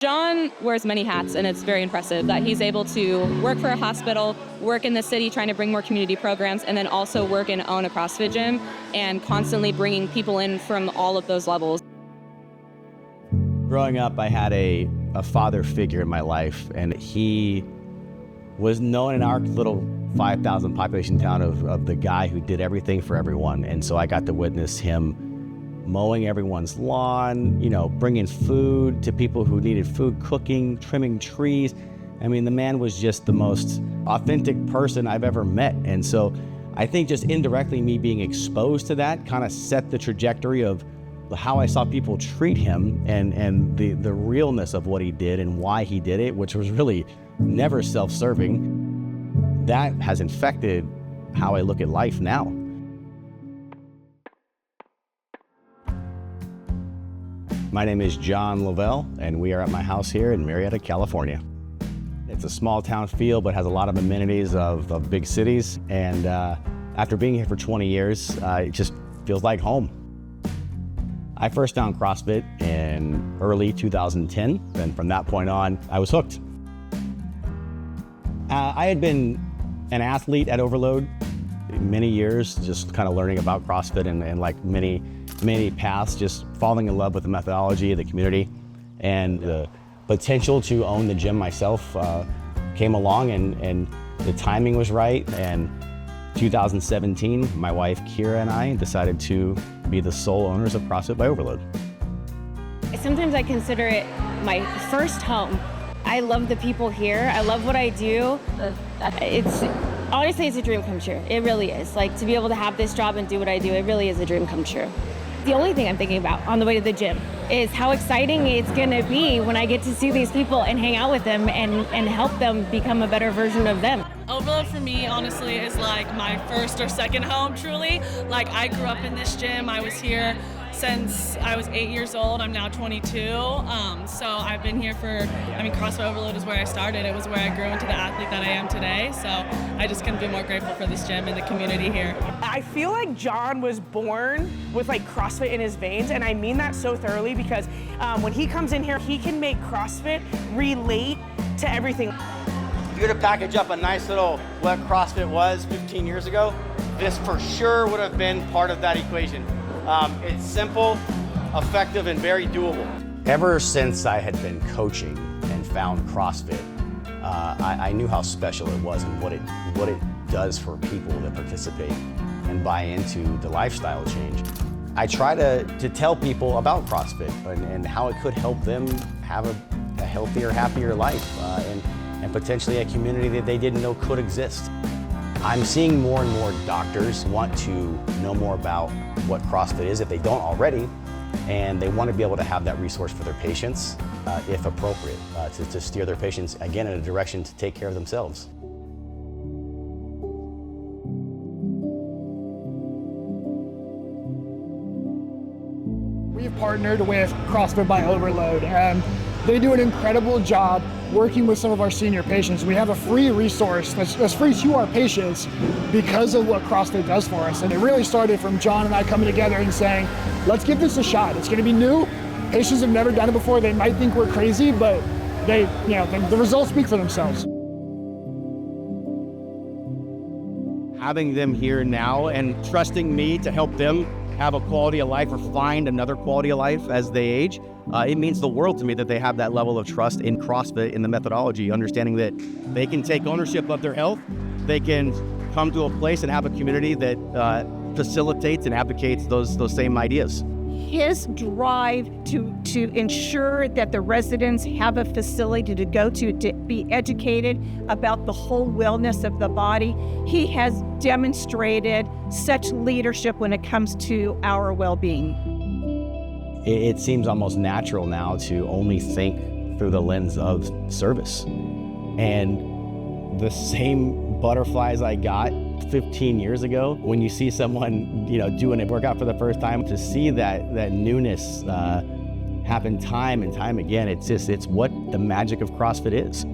John wears many hats, and it's very impressive that he's able to work for a hospital, work in the city trying to bring more community programs, and then also work and own a CrossFit gym and constantly bringing people in from all of those levels. Growing up, I had a father figure in my life, and he was known in our little 5,000 population town of the guy who did everything for everyone. And so I got to witness him mowing everyone's lawn, bringing food to people who needed food, cooking, trimming trees. I mean, the man was just the most authentic person I've ever met. And so I think just indirectly me being exposed to that kind of set the trajectory of how I saw people treat him and the realness of what he did and why he did it, which was really never self-serving. That has infected how I look at life now. My name is John Lavelle, and we are at my house here in Marietta, California. It's a small town feel, but has a lot of amenities of big cities. And after being here for 20 years, it just feels like home. I first found CrossFit in early 2010, and from that point on, I was hooked. I had been an athlete at Overload many years, just kind of learning about CrossFit and like many paths, just falling in love with the methodology, the community, and the potential to own the gym myself came along, and the timing was right. And 2017, my wife Kira and I decided to be the sole owners of CrossFit by Overload. Sometimes I consider it my first home. I love the people here. I love what I do. Honestly, it's a dream come true. It really is. Like, to be able to have this job and do what I do, it really is a dream come true. The only thing I'm thinking about on the way to the gym is how exciting it's gonna be when I get to see these people and hang out with them and help them become a better version of them. Overload for me, honestly, is like my first or second home, truly. Like, I grew up in this gym. I was here since I was 8 years old. I'm now 22. So I've been here CrossFit Overload is where I started. It was where I grew into the athlete that I am today. So I just couldn't be more grateful for this gym and the community here. I feel like John was born with like CrossFit in his veins, and I mean that so thoroughly because when he comes in here, he can make CrossFit relate to everything. If you were to package up a nice little what CrossFit was 15 years ago, this for sure would have been part of that equation. It's simple, effective, and very doable. Ever since I had been coaching and found CrossFit, I knew how special it was and what it does for people that participate and buy into the lifestyle change. I try to tell people about CrossFit and how it could help them have a healthier, happier life and potentially a community that they didn't know could exist. I'm seeing more and more doctors want to know more about what CrossFit is if they don't already, and they want to be able to have that resource for their patients, if appropriate, to steer their patients, again, in a direction to take care of themselves. We've partnered with CrossFit by Overload, and they do an incredible job working with some of our senior patients. We have a free resource that's free to our patients because of what CrossFit does for us. And it really started from John and I coming together and saying, let's give this a shot. It's gonna be new. Patients have never done it before. They might think we're crazy, but the results speak for themselves. Having them here now and trusting me to help them have a quality of life or find another quality of life as they age, it means the world to me that they have that level of trust in CrossFit, in the methodology, understanding that they can take ownership of their health, they can come to a place and have a community that facilitates and advocates those same ideas. His drive to ensure that the residents have a facility to go to be educated about the whole wellness of the body. He has demonstrated such leadership when it comes to our well-being. It seems almost natural now to only think through the lens of service. And the same butterflies I got 15 years ago, when you see someone, doing a workout for the first time, to see that newness happen time and time again, it's what the magic of CrossFit is.